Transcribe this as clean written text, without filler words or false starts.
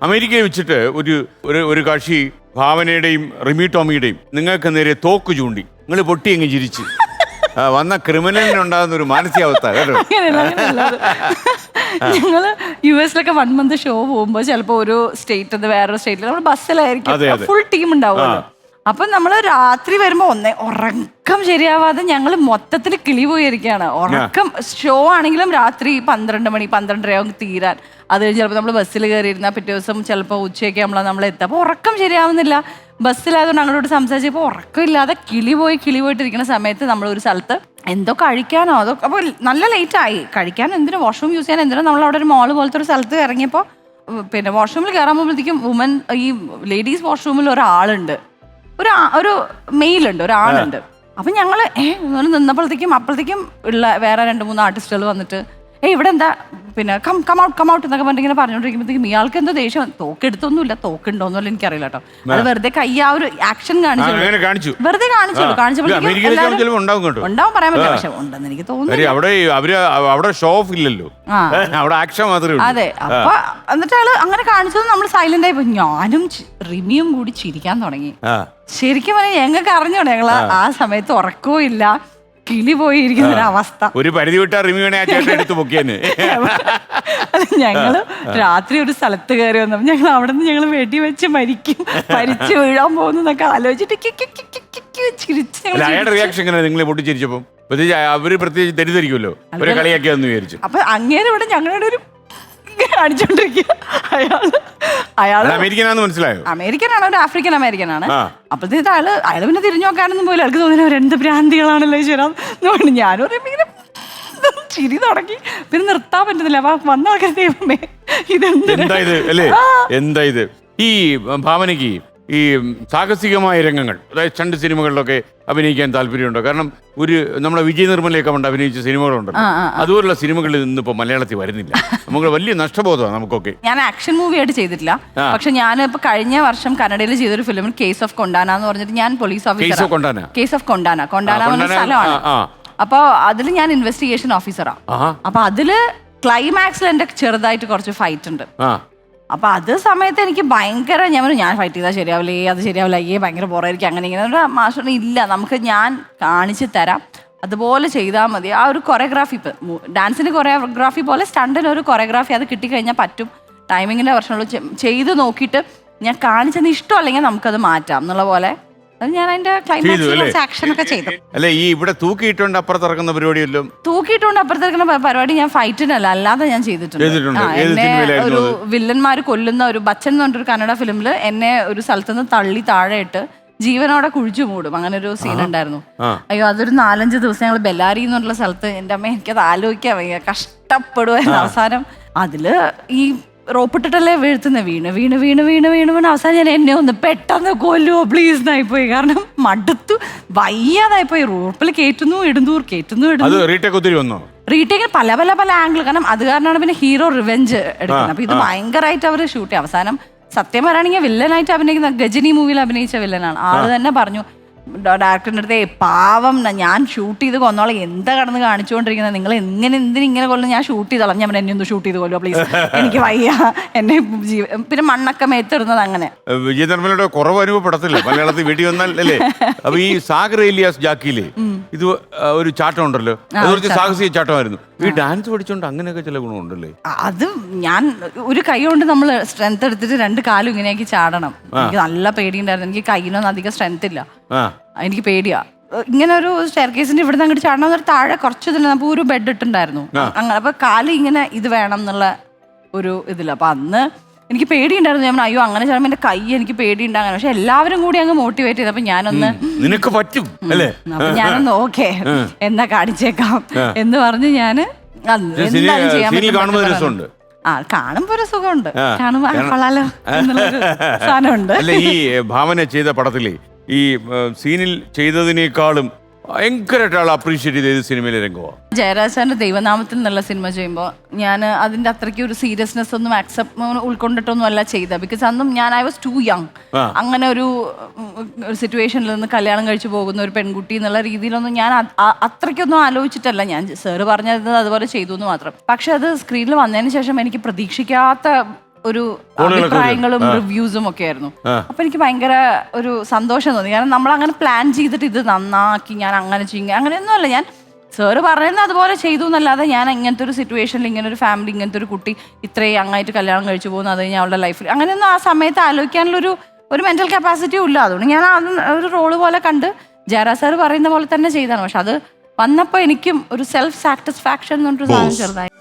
അമേരിക്കയിൽ വെച്ചിട്ട് ഒരു കക്ഷി ഭാവനയുടെയും റിമി ടോമിയുടെയും നിങ്ങൾക്ക് നേരെ തോക്ക് ചൂണ്ടി നിങ്ങൾ പൊട്ടി അങ്ങ് ചിരിച്ച് വന്ന ക്രിമിനലിനുണ്ടാകുന്ന ഒരു മാനസികാവസ്ഥ കേട്ടോ. ഞങ്ങള് US-ലൊക്കെ 1 month ഷോ പോകുമ്പോ ചിലപ്പോ ഒരു സ്റ്റേറ്റ് വേറൊരു സ്റ്റേറ്റിൽ നമ്മൾ ബസ്സിലായിരിക്കും, ഫുൾ ടീം ഉണ്ടാവുമല്ലോ. അപ്പൊ നമ്മള് രാത്രി വരുമ്പോ ഉറക്കം ശരിയാവാതെ ഞങ്ങള് മൊത്തത്തിൽ കിളി പോയിരിക്കുകയാണ്. ഉറക്കം ഷോ ആണെങ്കിലും രാത്രി 12 മണി 12:30 തീരാൻ. അത് കഴിഞ്ഞ് ചിലപ്പോൾ നമ്മൾ ബസ്സിൽ കയറിയിരുന്ന പിറ്റേ ദിവസം ചിലപ്പോൾ ഉച്ചയൊക്കെ നമ്മൾ എത്തുക. അപ്പോൾ ഉറക്കം ശരിയാവുന്നില്ല. ബസ്സിലായതുകൊണ്ട് ഞങ്ങളോട് സംസാരിച്ചപ്പോൾ ഉറക്കമില്ലാതെ കിളി പോയിട്ടിരിക്കുന്ന സമയത്ത് നമ്മളൊരു സ്ഥലത്ത് എന്തോ കഴിക്കാനോ അപ്പോൾ നല്ല ലേറ്റായി. കഴിക്കാനോ എന്തിനോ വാഷ്റൂം യൂസ് ചെയ്യാൻ എന്തിനോ നമ്മളവിടെ ഒരു മോള് പോലത്തെ ഒരു സ്ഥലത്ത് ഇറങ്ങിയപ്പോൾ പിന്നെ വാഷ്റൂമിൽ കയറാൻ പോകുമ്പോഴത്തേക്കും ഈ ലേഡീസ് വാഷ്റൂമിൽ ഒരാളുണ്ട്, ഒരു മെയിലുണ്ട്, ഒരാളുണ്ട്. അപ്പം ഞങ്ങൾ നിന്നപ്പോഴത്തേക്കും അപ്പോഴത്തേക്കും ഉള്ള വേറെ 2-3 ആർട്ടിസ്റ്റുകൾ വന്നിട്ട് ഇവിടെ എന്താ പിന്നെ കം ഔട്ട് എന്നൊക്കെ പറഞ്ഞിങ്ങനെ പറഞ്ഞുകൊണ്ടിരിക്കുമ്പോഴത്തേക്കും ഇയാൾക്ക് എന്തോ ദേഷ്യം. തോക്കെടുത്തൊന്നുമില്ല, തോക്കുണ്ടോന്നല്ല എനിക്കറിയില്ല കേട്ടോ. അത് വെറുതെ ആ ഒരു ആക്ഷൻ കാണിച്ചു, വെറുതെ കാണിച്ചോളൂ. കാണിച്ചപ്പോഴത്തേക്കും ഉണ്ടാവും, പറയാൻ പറ്റില്ല, പക്ഷെ ഉണ്ടെന്ന് എനിക്ക് തോന്നുന്നു. അതെ. അപ്പൊ എന്നിട്ട് ആള് അങ്ങനെ കാണിച്ചത് നമ്മൾ സൈലന്റ് ആയി പോയി. ഞാനും റിമിയും കൂടി ചിരിക്കാൻ തുടങ്ങി. ശരിക്കും പറഞ്ഞാൽ ഞങ്ങൾക്ക് അറിഞ്ഞോളൂ, ഞങ്ങള് ആ സമയത്ത് ഉറക്കവും ഇല്ല, കിളി പോയിരിക്കുന്ന ഒരു അവസ്ഥ. ഒരു പരിധി വിട്ട റിമിയുടെ എടുത്തു പൊക്കിയെന്ന്. ഞങ്ങള് രാത്രി ഒരു സ്ഥലത്ത് കയറി വന്നപ്പോ ഞങ്ങൾ അവിടെ നിന്ന് ഞങ്ങൾ വെടി വെച്ച് മരിച്ചു വീഴാൻ പോകുന്നൊക്കെ ആലോചിച്ചിട്ട് നിങ്ങൾ പൊട്ടിച്ചിരിച്ചപ്പോ അവര് പ്രത്യേകിച്ച് തെറ്റിദ്ധരിക്കുമല്ലോ, ഒരു കളിയാക്കിയാന്ന് വിചാരിച്ചു. അപ്പൊ അങ്ങനെ ഇവിടെ ഞങ്ങളുടെ ഒരു കാണിച്ചോണ്ടിരിക്കുക. അയാള് അമേരിക്കനാന്ന് മനസ്സിലായോ? അമേരിക്കനാണ്, ഒരു ആഫ്രിക്കൻ അമേരിക്കനാണ്. അപ്പോഴത്തേക്ക് അയാള് പിന്നെ തിരിഞ്ഞു നോക്കാനൊന്നും പോലും അയാൾക്ക് തോന്നുന്നു എന്ത് ഭ്രാന്തികളാണല്ലോ ഈശ്വരം. ഞാനും ഇങ്ങനെ ചിരി തുടങ്ങി, പിന്നെ നിർത്താൻ പറ്റുന്നില്ല. വന്ന ആൾക്കാർ ദൈവമേ എന്താ ഇത്. ഈ ഭാവനയ്ക്ക് ഈ സാഹസികമായ രംഗങ്ങൾ, അതായത് സ്റ്റണ്ട് സിനിമകളിലൊക്കെ അഭിനയിക്കാൻ താല്പര്യമുണ്ടോ? കാരണം നമ്മുടെ വിജയ് നിർമ്മലയൊക്കെ കൊണ്ട് അഭിനയിച്ച സിനിമകളുണ്ടല്ലോ, അതുപോലുള്ള സിനിമകളിൽ നിന്നിപ്പോ മലയാളത്തിൽ വരുന്നില്ല. നമുക്ക് വലിയ നഷ്ടബോധമാണ് നമുക്കൊക്കെ. ഞാൻ ആക്ഷൻ മൂവി ആയിട്ട് ചെയ്തിട്ടില്ല, പക്ഷെ ഞാൻ ഇപ്പൊ കഴിഞ്ഞ വർഷം കന്നഡയിൽ ചെയ്തൊരു ഫിലിം കേസ് ഓഫ് കൊണ്ടാന എന്ന് പറഞ്ഞിട്ട് ഞാൻ police officer. Case of Kondana എന്ന സ്ഥലമാണ്. അപ്പൊ അതിൽ ഞാൻ ഇൻവെസ്റ്റിഗേഷൻ ഓഫീസറാ. അപ്പൊ അതില് ക്ലൈമാക്സിൽ എന്റെ ചെറുതായിട്ട് കുറച്ച് ഫൈറ്റ് ഉണ്ട്. അപ്പൊ അത് സമയത്ത് എനിക്ക് ഭയങ്കര ഞാൻ ഫൈറ്റ് ചെയ്താൽ ശരിയാവില്ലേ, അത് ശരിയാവില്ല, ഭയങ്കര ബോറായിരിക്കും, അങ്ങനെ ഇങ്ങനെ. മാസ്റ്റർ ഇല്ല, നമുക്ക് ഞാൻ കാണിച്ചു തരാം, അതുപോലെ ചെയ്താൽ മതി. ആ ഒരു കൊറിയോഗ്രാഫി, ഇപ്പം ഡാൻസിന് കൊറിയോഗ്രാഫി പോലെ സ്റ്റണ്ടിന് ഒരു കൊറിയോഗ്രാഫി അത് കിട്ടിക്കഴിഞ്ഞാൽ പറ്റും. ടൈമിങ്ങിൻ്റെ പ്രശ്നമുള്ളൂ. ചെയ്ത് നോക്കിയിട്ട് ഞാൻ കാണിച്ചത് ഇഷ്ടമല്ലെങ്കിൽ നമുക്കത് മാറ്റാം എന്നുള്ള പോലെ ഞാൻ അതിന്റെ ക്ലൈമാക്സ് ആക്ഷൻ ഒക്കെ ചെയ്തു. അല്ലെ ഈ ഇവിടെ തൂക്കിയിട്ടുണ്ട് അപ്പുറത്തിറക്കുന്ന പരിപാടിയല്ലോ? തൂക്കിയിട്ടുണ്ട് അപ്പുറത്തിറക്കുന്ന പരിപാടി ഞാൻ ഫൈറ്റിനല്ല, അല്ലാതെ ഞാൻ ചെയ്തിട്ടുണ്ട്. എന്നെ ഒരു വില്ലന്മാര് കൊല്ലുന്ന ഒരു ബച്ചൻ എന്ന് പറഞ്ഞൊരു കന്നഡ ഫിലിമിൽ എന്നെ ഒരു സ്ഥലത്തുനിന്ന് തള്ളി താഴെ ഇട്ട് ജീവനോടെ കുഴിച്ചു മൂടും, അങ്ങനെ ഒരു സീൻ ഉണ്ടായിരുന്നു. അയ്യോ, അതൊരു 4-5 ദിവസം ഞങ്ങൾ ബെല്ലാരി എന്നുള്ള സ്ഥലത്ത്, എൻ്റെ അമ്മ എനിക്കത് ആലോചിക്കാൻ വയ്യ, കഷ്ടപ്പെടുവായിരുന്നു. അവസാനം അതില് ഈ റോപ്പിട്ടിട്ടല്ലേ വീഴ്ത്തുന്ന, വീണ് അവസാനം ഞാൻ എന്നെ ഒന്ന് പെട്ടെന്ന് കൊല്ലുവോ പ്ലീസ് എന്നായിപ്പോയി. കാരണം മടുത്തു, വയ്യാതായിപ്പോയി. റോപ്പിൽ കയറ്റുന്നു ഇടുന്നു. റീടേക്കിന് പല ആംഗിൾ. കാരണം അത് കാരണമാണ് പിന്നെ ഹീറോ റിവെഞ്ച് എടുക്കുന്നത്. അപ്പൊ ഇത് ഭയങ്കരമായിട്ട് അവർ ഷൂട്ട് ചെയ്യും. അവസാനം സത്യം പറയുകയാണെങ്കിൽ വില്ലനായിട്ട് അഭിനയിക്കുന്ന ഗജനി മൂവിയിൽ അഭിനയിച്ച വില്ലനാണ്. ആള് തന്നെ പറഞ്ഞു ഡയറക്ടറിൻ്റെ അടുത്ത്, പാവം ഞാൻ ഷൂട്ട് ചെയ്ത് കൊന്നോളാം, എന്താ കടന്ന് കാണിച്ചുകൊണ്ടിരിക്കുന്നത്, നിങ്ങൾ എന്തിനിങ്ങനെ കൊല്ലുന്നു, ഞാൻ ഷൂട്ട് ചെയ്തോളാം, ഞാൻ എന്നെ ഒന്ന് ഷൂട്ട് ചെയ്ത് കൊല്ലോ പ്ലീസ്, എനിക്ക് വയ്യ, എന്നെ പിന്നെ മണ്ണൊക്കെ മേത്തിടുന്നത്. അങ്ങനെ വിജയ നിർമ്മലയുടെ കുറവ് അനുഭവപ്പെടത്തില്ല മലയാളത്തിൽ വീട്ടിൽ വന്നാൽ അല്ലേ? അപ്പൊ ഈ സാഗർ ഏലിയാസ് ജാക്കിയില് ഇത് ഒരു ചാട്ടം ഉണ്ടല്ലോ, അത് കുറച്ച് സാഹസിക ചാട്ടമായിരുന്നു. ഈ ഡാൻസ് പഠിച്ചോണ്ട് അങ്ങനെയൊക്കെ ചില ഗുണമുണ്ടല്ലേ? അത് ഞാൻ ഒരു കൈ കൊണ്ട് നമ്മൾ സ്ട്രെങ്ത് എടുത്തിട്ട് 2 കാലും ഇങ്ങനെയാക്കി ചാടണം. എനിക്ക് നല്ല പേടിയുണ്ടായിരുന്നു. എനിക്ക് കൈയിനൊന്നും അധികം സ്ട്രെങ്ത് ഇല്ല, എനിക്ക് പേടിയാ. ഇങ്ങനെ ഒരു സ്റ്റെയർ കേസിന്റെ ഇവിടുന്ന് അങ്ങോട്ട് ചാടണം എന്നൊരു താഴെ കുറച്ച് ഇതിൽ നമുക്ക് ഒരു ബെഡ് ഇട്ടുണ്ടായിരുന്നു. അങ്ങനെ അപ്പൊ കാല് ഇങ്ങനെ ഇത് വേണം എന്നുള്ള ഒരു ഇതില്ല. അപ്പൊ അന്ന് എനിക്ക് പേടിയുണ്ടായിരുന്നു. ഞാൻ അയ്യോ അങ്ങനെ ചാടുമ്പോൾ എന്റെ കൈ എനിക്ക് പേടിയുണ്ടാകാൻ. പക്ഷെ എല്ലാവരും കൂടി അങ്ങ് മോട്ടിവേറ്റ് ചെയ്ത് അപ്പൊ ഞാനൊന്ന് നിനക്ക് പറ്റും അല്ലേ, അപ്പൊ ഞാനൊന്ന് ഓക്കെ എന്നാ കാണിച്ചേക്കാം എന്ന് പറഞ്ഞ് ഞാന് എന്തായാലും ചെയ്യാൻ പറ്റും. കാണുമ്പോ ഒരു സുഖമുണ്ട്, കാണുമ്പോ കൊള്ളാലോ എന്നുള്ളൊരു സാധനമുണ്ട്. അല്ല, ഈ ഭാവന ചെയ്ത പടത്തില് ഈ സീനിൽ ചെയ്തതിനേക്കാളും ഭയങ്കരമായിട്ട് ആൾ അപ്രീഷിയേറ്റ് ചെയ്ത സിനിമയിലെ രംഗമാണ് ജയരാജാന്റെ ദൈവനാമത്തിൽ എന്നുള്ള സിനിമ ചെയ്യുമ്പോൾ ഞാൻ അതിന്റെ അത്രയ്ക്ക് ഒരു സീരിയസ്നെസ് ഒന്നും ഉൾക്കൊണ്ടിട്ടൊന്നും അല്ല ചെയ്തത്. ബിക്കോസ് അന്നും ഐ വാസ് ടു യങ്. അങ്ങനെ ഒരു സിറ്റുവേഷനിൽ നിന്ന് കല്യാണം കഴിച്ചു പോകുന്ന ഒരു പെൺകുട്ടി എന്നുള്ള രീതിയിലൊന്നും ഞാൻ അത്രയ്ക്കൊന്നും ആലോചിച്ചിട്ടല്ല. ഞാൻ സാറ് പറഞ്ഞത് അതുപോലെ ചെയ്തു എന്ന് മാത്രം. പക്ഷെ അത് സ്ക്രീനിൽ വന്നതിന് ശേഷം എനിക്ക് പ്രതീക്ഷിക്കാത്ത ഒരു അഭിപ്രായങ്ങളും റിവ്യൂസും ഒക്കെ ആയിരുന്നു. അപ്പൊ എനിക്ക് ഭയങ്കര ഒരു സന്തോഷം തോന്നി. കാരണം നമ്മൾ അങ്ങനെ പ്ലാൻ ചെയ്തിട്ട് ഇത് നന്നാക്കി ഞാൻ അങ്ങനെ ചെയ്യും അങ്ങനെയൊന്നും അല്ല. ഞാൻ സാറ് പറയുന്നത് അതുപോലെ ചെയ്തു എന്നല്ലാതെ ഞാൻ ഇങ്ങനത്തെ ഒരു സിറ്റുവേഷനിൽ ഇങ്ങനെ ഒരു ഫാമിലി ഇങ്ങനത്തെ ഒരു കുട്ടി ഇത്രയും അങ്ങായിട്ട് കല്യാണം കഴിച്ചു പോകുന്നു അത് കഴിഞ്ഞാൽ അവളുടെ ലൈഫിൽ അങ്ങനെയൊന്നും ആ സമയത്ത് ആലോചിക്കാനുള്ള ഒരു മെന്റൽ കപ്പാസിറ്റിയും ഇല്ല. അതുകൊണ്ട് ഞാൻ അത് ഒരു റോള് പോലെ കണ്ട് ജയറാജ് സാർ പറയുന്ന പോലെ തന്നെ ചെയ്താണ്. പക്ഷെ അത് വന്നപ്പോൾ എനിക്കും ഒരു സെൽഫ് സാറ്റിസ്ഫാക്ഷൻ എന്ന് പറഞ്ഞൊരു സാധനം ചെറുതായി.